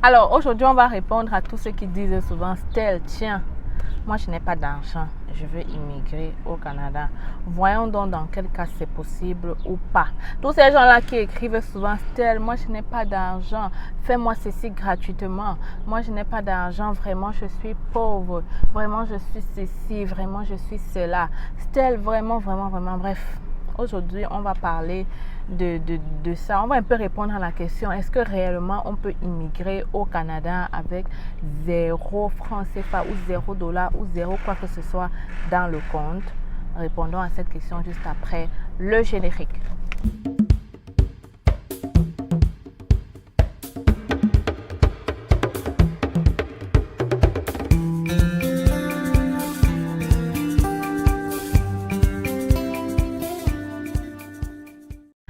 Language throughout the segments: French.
Alors, aujourd'hui, on va répondre à tous ceux qui disent souvent, Stell, tiens, moi je n'ai pas d'argent, je veux immigrer au Canada. Voyons donc dans quel cas c'est possible ou pas. Tous ces gens-là qui écrivent souvent, Stell, moi je n'ai pas d'argent, fais-moi ceci gratuitement. Moi je n'ai pas d'argent, vraiment je suis pauvre, vraiment je suis ceci, vraiment je suis cela. Stell, vraiment, bref. Aujourd'hui, on va parler de ça. On va un peu répondre à la question, est-ce que réellement on peut immigrer au Canada avec 0 francs CFA ou 0 $ ou 0 quoi que ce soit dans le compte? Répondons à cette question juste après le générique.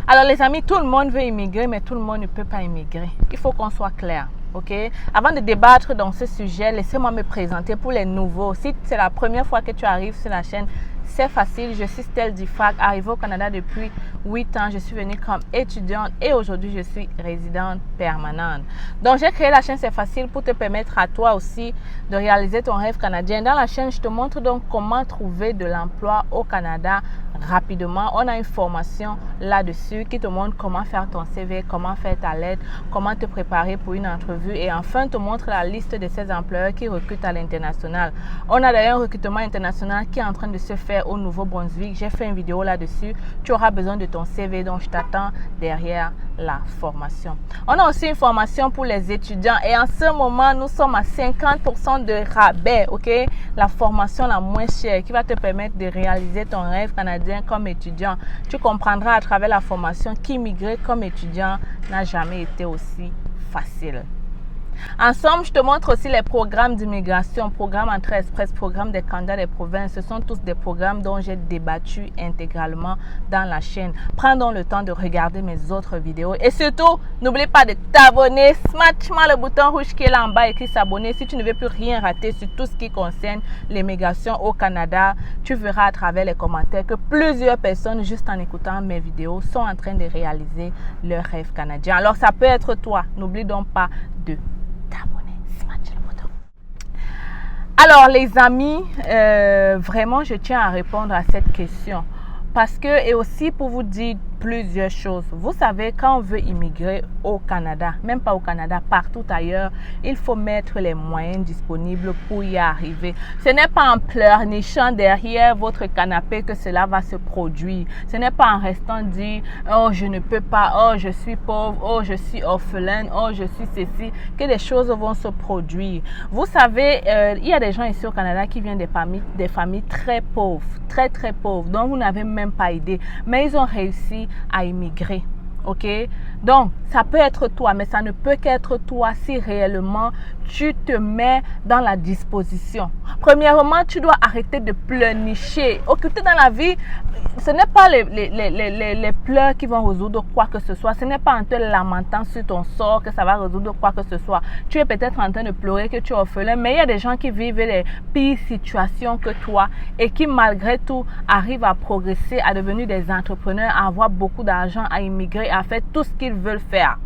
Alors les amis, tout le monde veut immigrer, mais tout le monde ne peut pas immigrer. Il faut qu'on soit clair, ok? Avant de débattre dans ce sujet, laissez-moi me présenter pour les nouveaux. Si c'est la première fois que tu arrives sur la chaîne, c'est facile. Je suis Stell Difac, arrivée au Canada depuis 8 ans. Je suis venue comme étudiante et aujourd'hui, je suis résidente permanente. Donc, j'ai créé la chaîne C'est Facile pour te permettre à toi aussi de réaliser ton rêve canadien. Dans la chaîne, je te montre donc comment trouver de l'emploi au Canada rapidement. On a une formation là-dessus qui te montre comment faire ton CV, comment faire ta lettre, comment te préparer pour une entrevue et enfin te montre la liste de ces employeurs qui recrutent à l'international. On a d'ailleurs un recrutement international qui est en train de se faire au Nouveau-Brunswick. J'ai fait une vidéo là-dessus. Tu auras besoin de ton CV, donc je t'attends derrière la formation. On a aussi une formation pour les étudiants et en ce moment, nous sommes à 50% de rabais, ok? La formation la moins chère qui va te permettre de réaliser ton rêve canadien comme étudiant. Tu comprendras à travers la formation qu'immigrer comme étudiant n'a jamais été aussi facile. Ensemble, je te montre aussi les programmes d'immigration, programmes Entrée Express, programmes des candidats des provinces. Ce sont tous des programmes dont j'ai débattu intégralement dans la chaîne. Prends donc le temps de regarder mes autres vidéos et surtout, n'oublie pas de t'abonner. Smash-moi le bouton rouge qui est là en bas écrit s'abonner. Si tu ne veux plus rien rater sur tout ce qui concerne l'immigration au Canada, tu verras à travers les commentaires que plusieurs personnes, juste en écoutant mes vidéos, sont en train de réaliser leur rêve canadien. Alors, ça peut être toi. N'oublie donc pas de t'abonner, smash le bouton. Alors les amis, vraiment je tiens à répondre à cette question parce que et aussi pour vous dire plusieurs choses. Vous savez, quand on veut immigrer au Canada, même pas au Canada, partout ailleurs, il faut mettre les moyens disponibles pour y arriver. Ce n'est pas en pleurnichant derrière votre canapé que cela va se produire. Ce n'est pas en restant dit « Oh, je ne peux pas, oh, je suis pauvre, oh, je suis orphelin, oh, je suis ceci » que les choses vont se produire. Vous savez, il y a des gens ici au Canada qui viennent des familles très pauvres, très pauvres, dont vous n'avez même pas idée, mais ils ont réussi à immigrer. Ok, donc ça peut être toi, mais ça ne peut qu'être toi si réellement tu te mets dans la disposition. Premièrement, tu dois arrêter de pleurnicher. Occuper dans la vie, ce n'est pas les pleurs qui vont résoudre quoi que ce soit. Ce n'est pas en te lamentant sur ton sort que ça va résoudre quoi que ce soit. Tu es peut-être en train de pleurer que tu es orphelin, mais il y a des gens qui vivent les pires situations que toi et qui malgré tout arrivent à progresser, à devenir des entrepreneurs, à avoir beaucoup d'argent, à immigrer, à faire tout ce qu'ils veulent faire.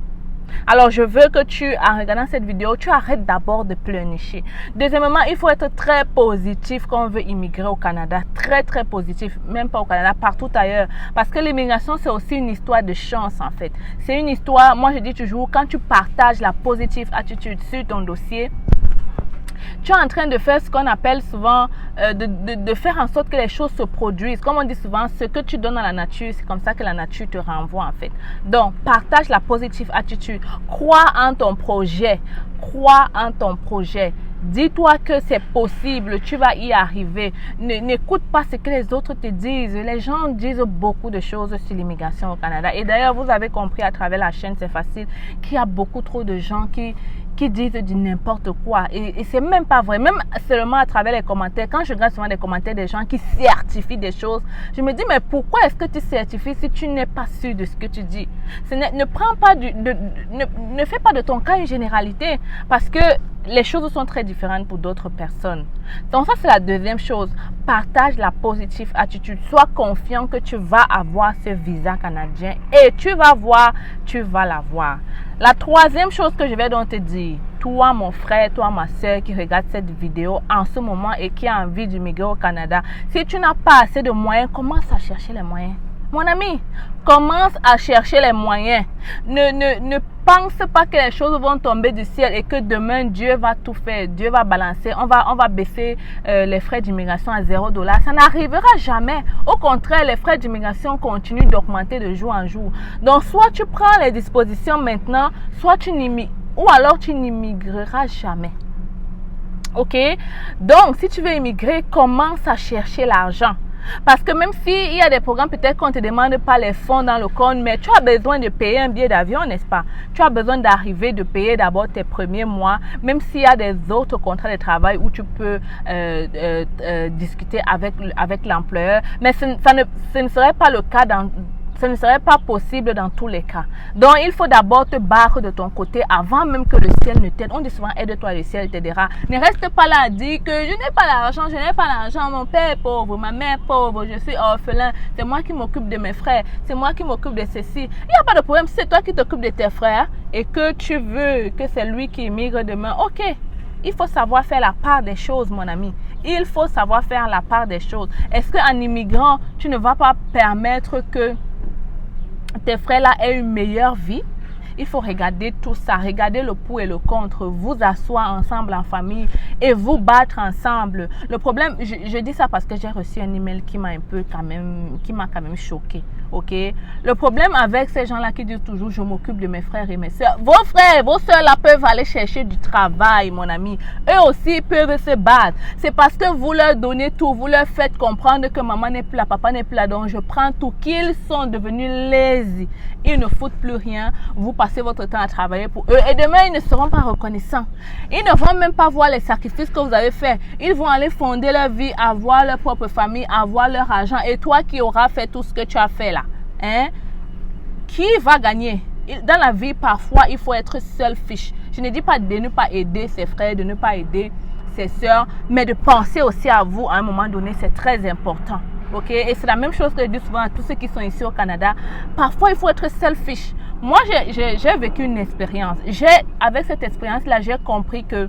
Alors, je veux que tu, en regardant cette vidéo, tu arrêtes d'abord de pleurnicher. Deuxièmement, il faut être très positif quand on veut immigrer au Canada. Très positif, même pas au Canada, partout ailleurs. Parce que l'immigration, c'est aussi une histoire de chance, en fait. C'est une histoire, moi je dis toujours, quand tu partages la positive attitude sur ton dossier, tu es en train de faire ce qu'on appelle souvent, de faire en sorte que les choses se produisent. Comme on dit souvent, ce que tu donnes à la nature, c'est comme ça que la nature te renvoie en fait. Donc, partage la positive attitude. Crois en ton projet. Crois en ton projet. Dis-toi que c'est possible, tu vas y arriver. N'écoute pas ce que les autres te disent. Les gens disent beaucoup de choses sur l'immigration au Canada. Et d'ailleurs, vous avez compris à travers la chaîne C'est Facile qu'il y a beaucoup trop de gens qui disent du n'importe quoi. Et c'est même pas vrai. Même seulement à travers les commentaires, quand je regarde souvent des commentaires des gens qui certifient des choses, je me dis, mais pourquoi est-ce que tu certifies si tu n'es pas sûr de ce que tu dis? Ne fais pas de ton cas une généralité parce que les choses sont très différentes pour d'autres personnes. Donc ça, c'est la deuxième chose. Partage la positive attitude. Sois confiant que tu vas avoir ce visa canadien et tu vas voir, tu vas l'avoir. La troisième chose que je vais donc te dire, toi, mon frère, toi, ma soeur qui regarde cette vidéo en ce moment et qui a envie d'immigrer au Canada, si tu n'as pas assez de moyens, commence à chercher les moyens. Mon ami, commence à chercher les moyens. Ne pense pas que les choses vont tomber du ciel et que demain Dieu va tout faire. Dieu va balancer. On va baisser les frais d'immigration à $0. Ça n'arrivera jamais. Au contraire, les frais d'immigration continuent d'augmenter de jour en jour. Donc, soit tu prends les dispositions maintenant, soit tu n'immigres, ou alors tu n'immigreras jamais. Ok? Donc, si tu veux immigrer, commence à chercher l'argent. Parce que même s'il y a des programmes, peut-être qu'on ne te demande pas les fonds dans le compte, mais tu as besoin de payer un billet d'avion, n'est-ce pas? Tu as besoin d'arriver, de payer d'abord tes premiers mois, même s'il y a des autres contrats de travail où tu peux discuter avec l'employeur. Mais ce ne serait pas le cas ce ne serait pas possible dans tous les cas. Donc, il faut d'abord te battre de ton côté avant même que le ciel ne t'aide. On dit souvent, aide-toi, le ciel t'aidera. Ne reste pas là à dire que je n'ai pas l'argent, mon père est pauvre, ma mère est pauvre, je suis orphelin, c'est moi qui m'occupe de mes frères, c'est moi qui m'occupe de ceci. Il n'y a pas de problème, si c'est toi qui t'occupes de tes frères et que tu veux que c'est lui qui immigre demain, ok. Il faut savoir faire la part des choses, mon ami. Il faut savoir faire la part des choses. Est-ce qu'en immigrant, tu ne vas pas permettre que tes frères là aient une meilleure vie? Il faut regarder tout ça, regarder le pour et le contre, vous asseoir ensemble en famille et vous battre ensemble. Le problème, je dis ça parce que j'ai reçu un email qui m'a quand même choqué. Ok? Le problème avec ces gens-là qui disent toujours je m'occupe de mes frères et mes soeurs. Vos frères, vos soeurs là peuvent aller chercher du travail, mon ami. Eux aussi peuvent se battre. C'est parce que vous leur donnez tout, vous leur faites comprendre que maman n'est plus là, papa n'est plus là, donc je prends tout, qu'ils sont devenus lazy. Ils ne foutent plus rien. Vous passez votre temps à travailler pour eux et demain ils ne seront pas reconnaissants. Ils ne vont même pas voir les sacrifices que vous avez faits. Ils vont aller fonder leur vie, avoir leur propre famille, avoir leur argent. Et toi qui auras fait tout ce que tu as fait là, hein, qui va gagner? Dans la vie, parfois, il faut être selfish. Je ne dis pas de ne pas aider ses frères, de ne pas aider ses soeurs, mais de penser aussi à vous à un moment donné, c'est très important. Ok? Et c'est la même chose que je dis souvent à tous ceux qui sont ici au Canada. Parfois, il faut être selfish. Moi, j'ai vécu une expérience. Avec cette expérience-là, j'ai compris que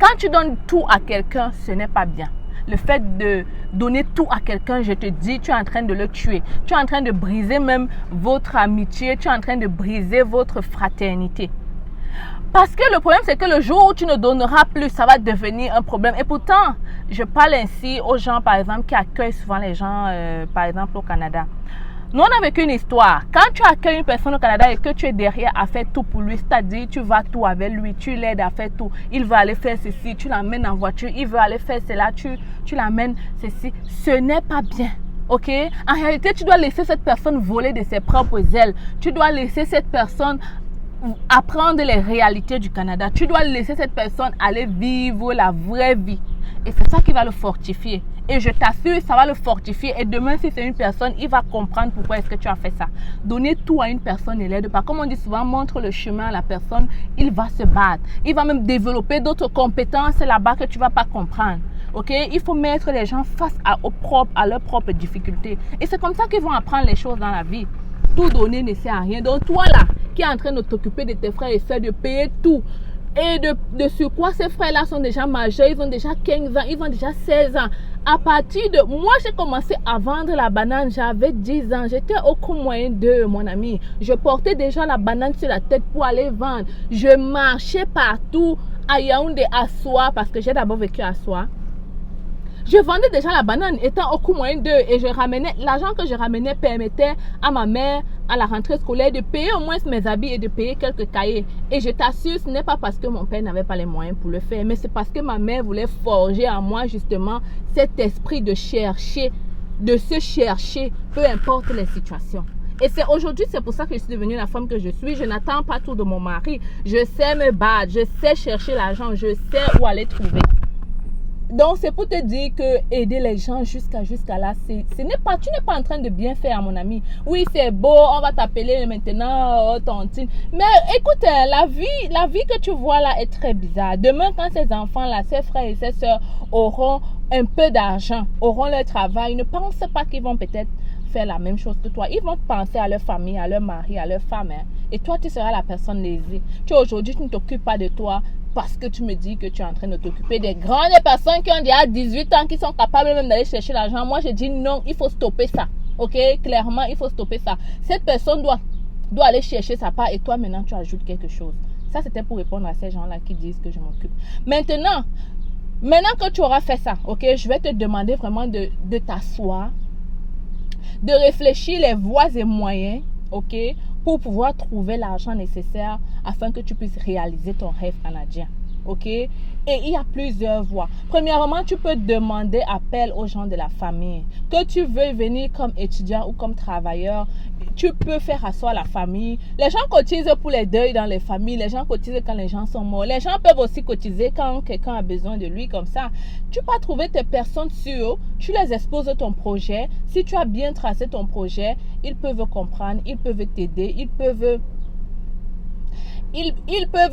quand tu donnes tout à quelqu'un, ce n'est pas bien. Le fait de donner tout à quelqu'un, je te dis, tu es en train de le tuer. Tu es en train de briser même votre amitié. Tu es en train de briser votre fraternité. Parce que le problème, c'est que le jour où tu ne donneras plus, ça va devenir un problème. Et pourtant, je parle ainsi aux gens, par exemple, qui accueillent souvent les gens, par exemple, au Canada. Nous, on a vécu une histoire. Quand tu accueilles une personne au Canada et que tu es derrière à faire tout pour lui, c'est-à-dire tu vas tout avec lui, tu l'aides à faire tout. Il veut aller faire ceci, tu l'emmènes en voiture. Il veut aller faire cela, tu l'emmènes ceci. Ce n'est pas bien. Ok? En réalité, tu dois laisser cette personne voler de ses propres ailes. Tu dois laisser cette personne apprendre les réalités du Canada. Tu dois laisser cette personne aller vivre la vraie vie. Et c'est ça qui va le fortifier. Et je t'assure, ça va le fortifier. Et demain, si c'est une personne, il va comprendre pourquoi est-ce que tu as fait ça. Donner tout à une personne et l'aide pas. Comme on dit souvent, montre le chemin à la personne, il va se battre. Il va même développer d'autres compétences là-bas que tu ne vas pas comprendre. Ok? Il faut mettre les gens face à leurs propres difficultés. Et c'est comme ça qu'ils vont apprendre les choses dans la vie. Tout donner ne sert à rien. Donc toi là, qui est en train de t'occuper de tes frères et soeurs, de payer tout, et de sur quoi ces frères-là sont déjà majeurs, ils ont déjà 15 ans, ils ont déjà 16 ans. À partir de... Moi, j'ai commencé à vendre la banane, j'avais 10 ans. J'étais au coût moyen 2, mon ami. Je portais déjà la banane sur la tête pour aller vendre. Je marchais partout à Yaoundé, à Soie, parce que j'ai d'abord vécu à Soie. Je vendais déjà la banane étant au coût moyen 2 et je ramenais, l'argent que je ramenais permettait à ma mère, à la rentrée scolaire, de payer au moins mes habits et de payer quelques cahiers. Et je t'assure, ce n'est pas parce que mon père n'avait pas les moyens pour le faire, mais c'est parce que ma mère voulait forger en moi justement cet esprit de chercher, de se chercher, peu importe les situations. Et c'est aujourd'hui, c'est pour ça que je suis devenue la femme que je suis. Je n'attends pas tout de mon mari. Je sais me battre, je sais chercher l'argent, je sais où aller trouver. Donc, c'est pour te dire que aider les gens jusqu'à là, tu n'es pas en train de bien faire, mon ami. Oui, c'est beau, on va t'appeler maintenant, oh, tontine. Mais écoute, la vie que tu vois là est très bizarre. Demain, quand ces enfants-là, ces frères et ces soeurs auront un peu d'argent, auront leur travail, ne pense pas qu'ils vont peut-être faire la même chose que toi. Ils vont penser à leur famille, à leur mari, à leur femme. Hein. Et toi, tu seras la personne lésée. Aujourd'hui, tu ne t'occupes pas de toi parce que tu me dis que tu es en train de t'occuper des grandes personnes qui ont déjà 18 ans, qui sont capables même d'aller chercher l'argent. Moi, je dis non, il faut stopper ça. Ok? Clairement, il faut stopper ça. Cette personne doit aller chercher sa part et toi, maintenant, tu ajoutes quelque chose. Ça, c'était pour répondre à ces gens-là qui disent que je m'occupe. Maintenant que tu auras fait ça, ok, je vais te demander vraiment de t'asseoir, de réfléchir les voies et moyens, ok, pour pouvoir trouver l'argent nécessaire afin que tu puisses réaliser ton rêve canadien. Ok? Et il y a plusieurs voies. Premièrement, tu peux demander appel aux gens de la famille. Que tu veux venir comme étudiant ou comme travailleur, tu peux faire asseoir la famille. Les gens cotisent pour les deuils dans les familles. Les gens cotisent quand les gens sont morts. Les gens peuvent aussi cotiser quand quelqu'un a besoin de lui comme ça. Tu peux trouver tes personnes sûres. Tu les exposes ton projet. Si tu as bien tracé ton projet, ils peuvent comprendre, ils peuvent t'aider, ils peuvent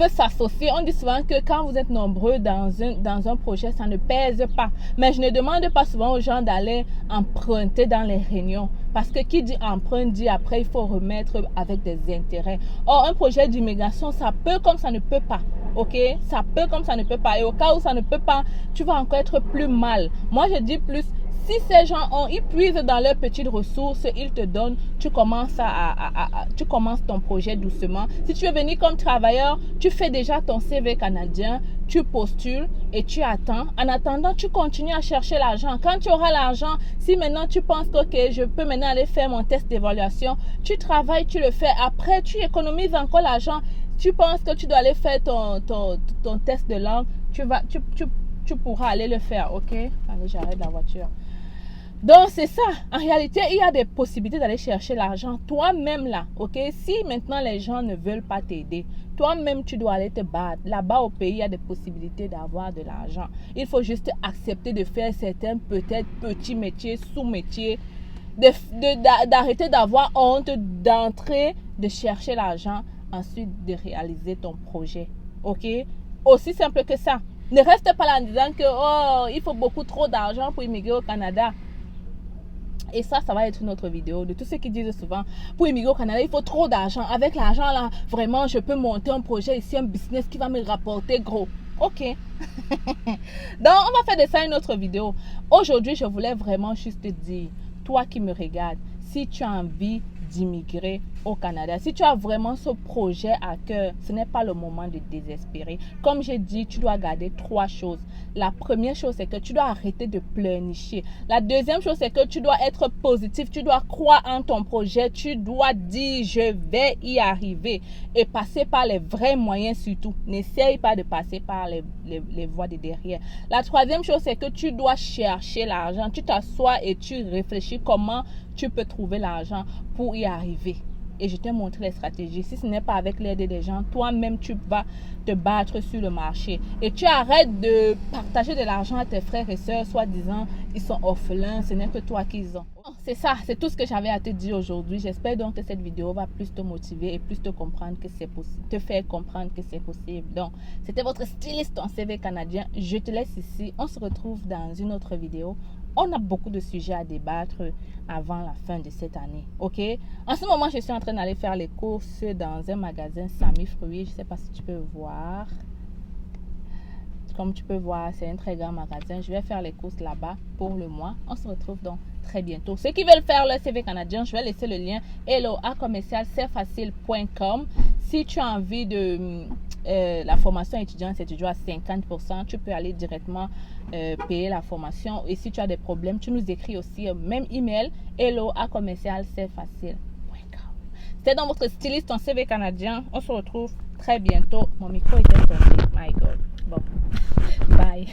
s'associer. On dit souvent que quand vous êtes nombreux dans un projet, ça ne pèse pas. Mais je ne demande pas souvent aux gens d'aller emprunter dans les réunions. Parce que qui dit emprunt dit après, il faut remettre avec des intérêts. Or, un projet d'immigration, ça peut comme ça ne peut pas. Ok? Ça peut comme ça ne peut pas. Et au cas où ça ne peut pas, tu vas encore être plus mal. Moi, je dis plus. Si ces gens ils puisent dans leurs petites ressources, ils te donnent, tu commences ton projet doucement. Si tu veux venir comme travailleur, tu fais déjà ton CV canadien, tu postules et tu attends. En attendant, tu continues à chercher l'argent. Quand tu auras l'argent, si maintenant tu penses que okay, je peux maintenant aller faire mon test d'évaluation, tu travailles, tu le fais. Après, tu économises encore l'argent. Tu penses que tu dois aller faire ton test de langue, tu pourras aller le faire, ok? Allez, j'arrête la voiture. Donc, c'est ça. En réalité, il y a des possibilités d'aller chercher l'argent toi-même là, ok? Si maintenant les gens ne veulent pas t'aider, toi-même, tu dois aller te battre. Là-bas au pays, il y a des possibilités d'avoir de l'argent. Il faut juste accepter de faire certains peut-être petits métiers, sous-métiers, d'arrêter d'avoir honte, d'entrer, de chercher l'argent, ensuite de réaliser ton projet, ok? Aussi simple que ça. Ne reste pas là en disant que oh, il faut beaucoup trop d'argent pour immigrer au Canada. Et ça va être une autre vidéo de tous ceux qui disent souvent, pour immigrer au Canada, il faut trop d'argent. Avec l'argent là, vraiment, je peux monter un projet ici, un business qui va me rapporter gros. Ok. Donc, on va faire de ça une autre vidéo. Aujourd'hui, je voulais vraiment juste te dire, toi qui me regardes, si tu as envie d'immigrer au Canada, si tu as vraiment ce projet à cœur, ce n'est pas le moment de désespérer. Comme j'ai dit, tu dois garder 3 choses. La première chose, c'est que tu dois arrêter de pleurnicher. La deuxième chose, c'est que tu dois être positif. Tu dois croire en ton projet. Tu dois dire, je vais y arriver. Et passer par les vrais moyens surtout. N'essaye pas de passer par les voies de derrière. La troisième chose, c'est que tu dois chercher l'argent. Tu t'assois et tu réfléchis comment tu peux trouver l'argent pour y arriver. Et je t'ai montré les stratégies. Si ce n'est pas avec l'aide des gens, toi-même, tu vas te battre sur le marché. Et tu arrêtes de partager de l'argent à tes frères et sœurs, soi-disant, ils sont orphelins, ce n'est que toi qu'ils ont. C'est ça, c'est tout ce que j'avais à te dire aujourd'hui. J'espère donc que cette vidéo va plus te motiver et plus te comprendre que c'est possible, te faire comprendre que c'est possible. Donc, c'était votre styliste en CV canadien. Je te laisse ici. On se retrouve dans une autre vidéo. On a beaucoup de sujets à débattre avant la fin de cette année, ok? En ce moment, je suis en train d'aller faire les courses dans un magasin Sami Fruits. Je ne sais pas si tu peux voir. Comme tu peux voir, c'est un très grand magasin. Je vais faire les courses là-bas pour le mois. On se retrouve donc très bientôt. Ceux qui veulent faire le CV canadien, je vais laisser le lien hello@commercialcfacile.com. Si tu as envie de la formation étudiante, c'est toujours à 50%. Tu peux aller directement payer la formation. Et si tu as des problèmes, tu nous écris aussi même email hello@commercialcfacile.com. C'était dans votre styliste en CV canadien. On se retrouve très bientôt. Mon micro était tombé. My God. Bon. Bye.